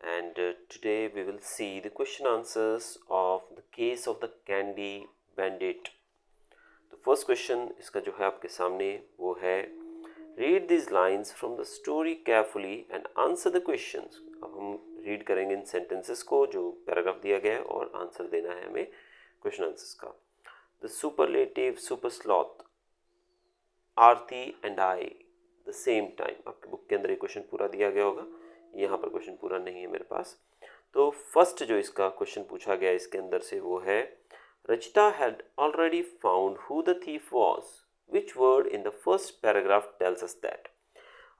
and today we will see the question answers of the case of the candy bandit. तो first question इसका जो है आपके सामने वो है read this lines from the story carefully and answer the questions. अब हम रीड करेंगे इन सेंटेंसेस को जो पैराग्राफ दिया गया है और आंसर देना है हमें क्वेश्चन आंसर्स का। The superlative super sloth Aarti and I the same time. आपके बुक के अंदर ये क्वेश्चन पूरा दिया गया होगा, यहाँ पर क्वेश्चन पूरा नहीं है मेरे पास। तो फर्स्ट जो इसका क्वेश्चन पूछा गया इसके अंदर से वो है Rachita had already found who the thief was, which word in the first paragraph tells us that.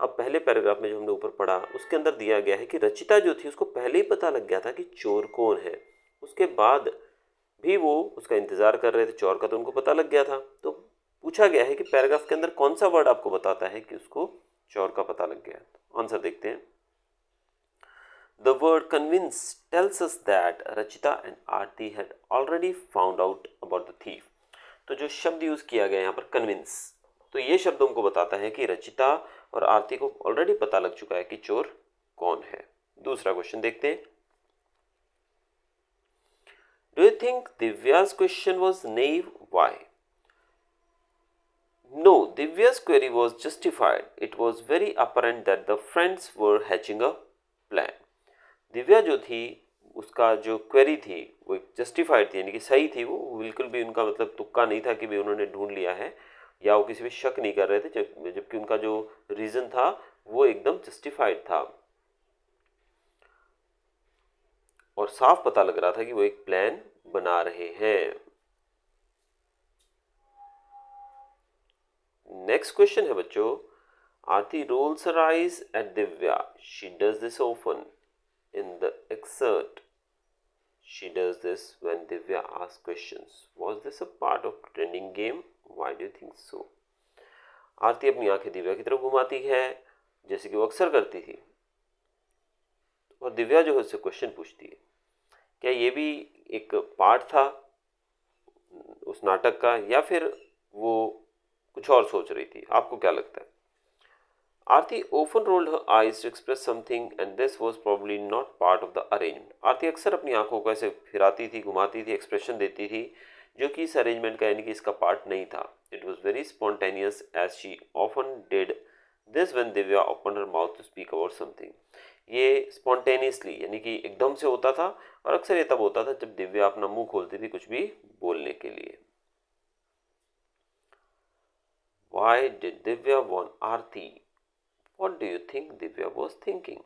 अब पहले पैराग्राफ में जो हमने ऊपर पढ़ा उसके अंदर दिया गया है कि रचिता जो थी उसको पहले ही पता लग गया था कि चोर कौन है, उसके बाद भी वो उसका इंतजार कर रहे थे चोर का, तो उनको पता लग गया था। तो पूछा गया है कि पैराग्राफ के अंदर कौन सा वर्ड आपको बताता है कि उसको चोर का पता लग गया। आंसर देखते हैं। The word convince tells us that Rachita and Aarti had already found out about the thief. तो जो शब्द यूज किया गया यहाँ पर कन्विंस, तो ये शब्द हमको बताता है कि रचिता और आरती को ऑलरेडी पता लग चुका है कि चोर कौन है। दूसरा क्वेश्चन देखते हैं। Do you think Divya's question was naive? Why? No, Divya's query was justified. It was very apparent that the friends were hatching a plan. Divya जो थी उसका जो क्वेरी थी वो जस्टिफाइड थी, यानी कि सही थी। वो बिल्कुल भी उनका मतलब तुक्का नहीं था कि भी उन्होंने ढूंढ लिया है या वो किसी पे शक नहीं कर रहे थे, जबकि उनका जो रीज़न था वो एकदम जस्टिफाइड था और साफ पता लग रहा था कि वो एक प्लान बना रहे हैं। नेक्स्ट क्वेश्चन है बच्चों, Aarti rolls her eyes at Divya. She does this often in the excerpt. She does this when Divya asks questions. Was this a part of pretending game? Why do you think so? आरती अपनी आंखें दिव्या की तरफ घुमाती है जैसे कि वो अक्सर करती थी, और दिव्या जो है उससे क्वेश्चन पूछती है। क्या ये भी एक पार्ट था उस नाटक का या फिर वो कुछ और सोच रही थी? आपको क्या लगता है? Aarti often rolled her eyes to express something and this was probably not part of the arrangement. आरती अक्सर अपनी आंखों को ऐसे फिराती थी, घुमाती थी, एक्सप्रेशन देती थी जो कि इस अरेंजमेंट का यानी कि इसका पार्ट नहीं था। It was very spontaneous as she often did this when Divya opened her mouth to speak about something. ये spontaneously यानी कि एकदम से होता था और अक्सर ये तब होता था जब दिव्या अपना मुंह खोलती थी कुछ भी बोलने के लिए। Why did Divya want Aarti? What do you think Divya was thinking?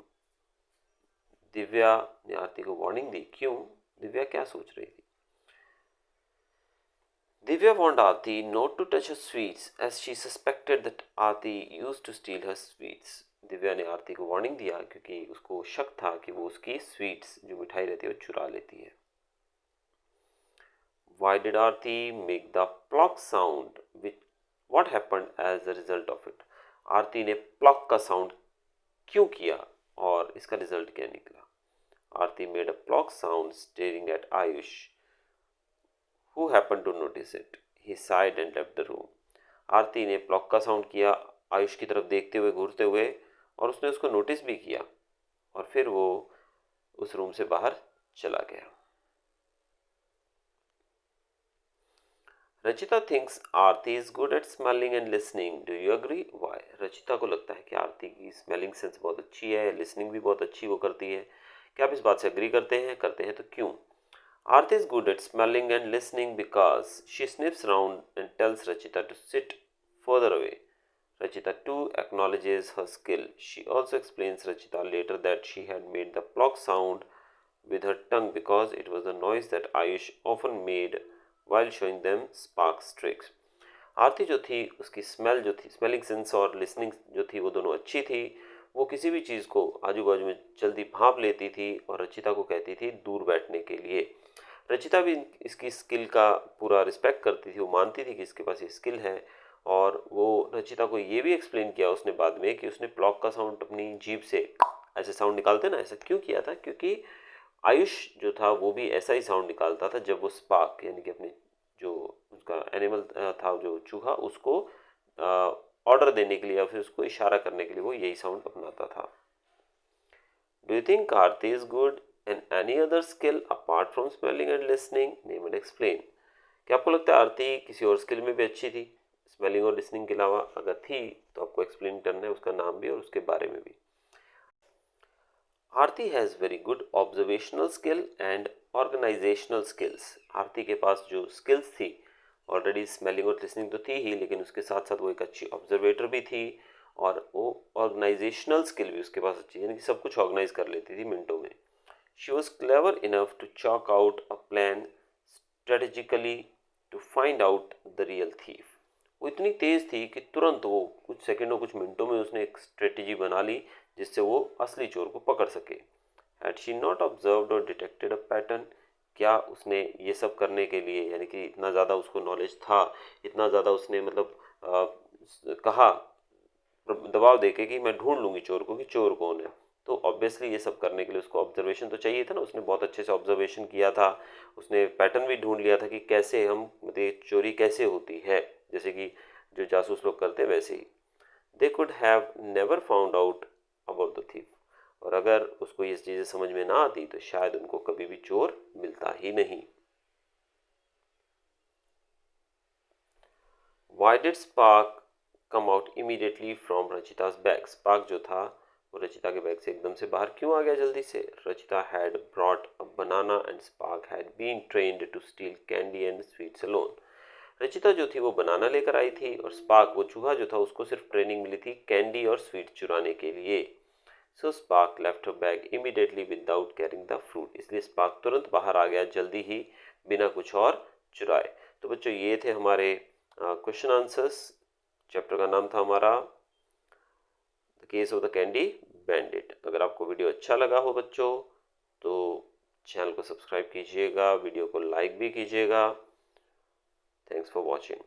Divya ने आरती को वार्निंग दी, क्यों? दिव्या क्या सोच रही थी? Divya warned Aarti not to touch her sweets as she suspected that Aarti used to steal her sweets. Divya ने आरती को warning दिया क्योंकि उसको शक था कि वो उसकी स्वीट्स जो मिठाई रहती है वो चुरा लेती है। Why did Aarti make the pluck sound? What happened as a result of it? आरती ने प्लॉक का साउंड क्यों किया और इसका रिजल्ट क्या निकला? Aarti made a plop sound staring at Ayush, who happened to notice it. He sighed and left the room. Aarti ने plop का साउंड किया आयुष की तरफ देखते हुए, घूरते हुए, और उसने उसको नोटिस भी किया और फिर वो उस रूम से बाहर चला गया। Rachita thinks Aarti is good at smelling and listening. Do you agree? Why? Rachita को लगता है कि आरती की स्मेलिंग सेंस बहुत अच्छी है, लिसनिंग भी बहुत अच्छी वो करती है। क्या आप इस बात से एग्री करते हैं? करते हैं तो क्यों? Aarti is good at smelling and listening because she sniffs round and tells Rachita to sit further away. Rachita too acknowledges her skill. She also explains Rachita later that she had made the plock sound with her tongue because it was the noise that Ayush often made while showing them Spark's tricks. आरती जो थी उसकी smell जो थी, smelling sense और listening जो थी वो दोनों अच्छी थी। वो किसी भी चीज़ को आजू बाजू में जल्दी भांप लेती थी और रचिता को कहती थी दूर बैठने के लिए। रचिता भी इसकी स्किल का पूरा रिस्पेक्ट करती थी, वो मानती थी कि इसके पास ये स्किल है। और वो रचिता को ये भी एक्सप्लेन किया उसने बाद में कि उसने प्लॉक का साउंड अपनी जीभ से ऐसे साउंड निकालते ना, ऐसा क्यों किया था? क्योंकि आयुष जो था वो भी ऐसा ही साउंड निकालता था जब वो स्पार्क यानी कि अपने जो उसका एनिमल था जो चूहा, उसको ऑर्डर देने के लिए या फिर उसको इशारा करने के लिए वो यही साउंड अपनाता था। Do you think Aarti is good in any other skill apart from smelling and listening? Name and explain. क्या आपको लगता है आरती किसी और स्किल में भी अच्छी थी स्मेलिंग और लिसनिंग के अलावा? अगर थी तो आपको एक्सप्लेन करना है उसका नाम भी और उसके बारे में भी। Aarti has very good observational skill and organisational skills. Aarti के पास जो स्किल्स थी, ऑलरेडी स्मेलिंग और लिसनिंग तो थी ही, लेकिन उसके साथ साथ वो एक अच्छी ऑब्जर्वेटर भी थी और वो ऑर्गेनाइजेशनल स्किल भी उसके पास अच्छी, यानी कि सब कुछ ऑर्गेनाइज कर लेती थी मिनटों में। She was clever enough to chalk out a plan strategically to find out the real thief. वो इतनी तेज थी कि तुरंत वो कुछ सेकंडों कुछ मिनटों में उसने एक स्ट्रेटेजी बना ली जिससे वो असली चोर को पकड़ सके। हैड शी नॉट ऑब्जर्व्ड और डिटेक्टेड अ पैटर्न? क्या उसने ये सब करने के लिए, यानी कि इतना ज़्यादा उसको नॉलेज था, इतना ज़्यादा उसने मतलब कहा दबाव देके कि मैं ढूंढ लूंगी चोर को कि चोर कौन है, तो ऑब्वियसली ये सब करने के लिए उसको ऑब्जर्वेशन तो चाहिए था ना। उसने बहुत अच्छे से ऑब्जर्वेशन किया था, उसने पैटर्न भी ढूंढ लिया था कि कैसे हम मतलब चोरी कैसे होती है, जैसे कि जो जासूस लोग करते हैं वैसे ही। They could have never found out about the thief. और अगर उसको ये चीज़ें समझ में ना आती तो शायद उनको कभी भी चोर मिलता ही नहीं। Why did Spark come out immediately from रचिता's bag? Spark जो था वो रचिता के बैग से एकदम से बाहर क्यों आ गया जल्दी से? Rachita had brought a banana and Spark had been trained to steal candy and sweets alone. Rachita जो थी वो बनाना लेकर आई थी और स्पार्क वो चूहा जो था उसको सिर्फ ट्रेनिंग मिली थी कैंडी और स्वीट चुराने के लिए। So Spark left her bag immediately without carrying the fruit. इसलिए स्पार्क तुरंत बाहर आ गया जल्दी ही बिना कुछ और चुराए। तो बच्चों ये थे हमारे क्वेश्चन आंसर्स। चैप्टर का नाम था हमारा the case of the candy bandit. अगर आपको वीडियो अच्छा लगा हो बच्चों तो चैनल को सब्सक्राइब कीजिएगा, वीडियो को लाइक भी कीजिएगा। Thanks for watching.